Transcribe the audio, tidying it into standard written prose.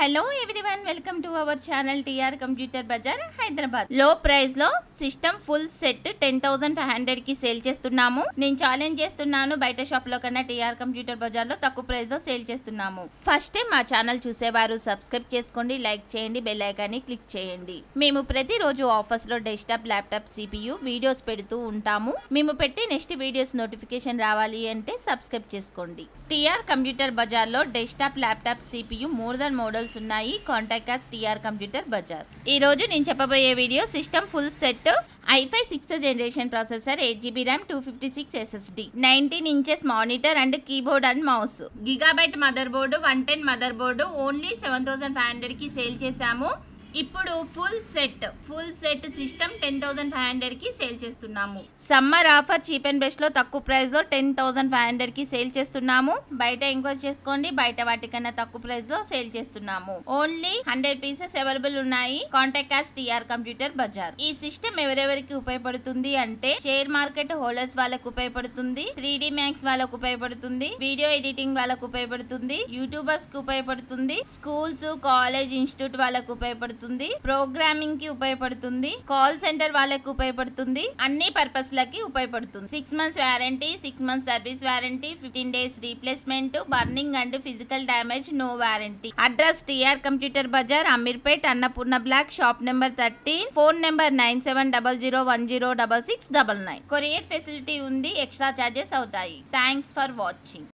Hello everyone, welcome to our channel TR computer Bazar Hyderabad. Low price లో system full set 10,500 కి sale చేస్తున్నాము. నేను challenge చేస్తున్నాను, బయట షాప్ లో కన్నా టీఆర్ కంప్యూటర్ బజార్ లో తక్కువ ప్రైస్ లో సేల్ చేస్తున్నాము. ఫస్ట్ టైం మా ఛానల్ చూసేవారు సబ్స్క్రైబ్ చేసుకోండి, లైక్ చేయండి, బెల్ ఐకాన్ ని క్లిక్ చేయండి. మేము ప్రతిరోజు ఆఫర్స్ లో డెస్క్టాప్, ల్యాప్టాప్, CPU వీడియోస్ పెడుతూ ఉంటాము. మేము పెట్టే నెక్స్ట్ వీడియోస్ నోటిఫికేషన్ రావాలి అంటే సబ్స్క్రైబ్ చేసుకోండి. టీఆర్ కంప్యూటర్ బజార్ లో desktop, laptop, CPU more than models ఉన్నాయి. Contact us TR computer Bazar. ఈ రోజు నేను చెప్పబోయే video system full set i5 6th generation processor, 8GB RAM, 256 SSD, 19 inches monitor and keyboard and mouse, gigabyte mother board, 110 mother board only 7,500 కి sale చేశాము. ఇప్పుడు full set system 10,500 కి sale చేస్తున్నాము. Summer offer cheap and best లో తక్కువ price లో 10,500 కి sale చేస్తున్నాము. బయట ఎంక్వైరీ చేసుకోండి, బయట వాటికన్నా తక్కువ ప్రైస్ లో సేల్ చేస్తున్నాము. ఓన్లీ 100 పీసెస్ అవైలబుల్ ఉన్నాయి. Contact us TR computer Bazar. ఈ సిస్టమ్ ఎవరెవరికి ఉపయోగపడుతుంది అంటే షేర్ మార్కెట్ హోల్డర్స్ వాళ్ళకు ఉపయోగపడుతుంది, 3D మ్యాక్స్ వాళ్ళకు ఉపయోగపడుతుంది, వీడియో ఎడిటింగ్ వాళ్ళకు ఉపయోగపడుతుంది, యూట్యూబర్స్ కు ఉపయోగపడుతుంది, స్కూల్స్, కాలేజ్, ఇన్స్టిట్యూట్ వాళ్ళకు ఉపయోగపడుతుంది, ప్రోగ్రామింగ్ కి ఉపయోగపడుతుంది, కాల్ సెంటర్ వాళ్ళకి ఉపయోగపడుతుంది, అన్ని పర్పస్ లకి ఉపయోగపడుతుంది. 6 months warranty, 6 months service warranty, 15 days replacement, burning and physical damage no warranty. Address TR computer Bazar, Ameerpet, Annapurna block, shop number 13, phone number 9700106699. Courier facility ఉంది, ఎక్స్ట్రా చార్జెస్ అవుతాయి. Thanks for watching.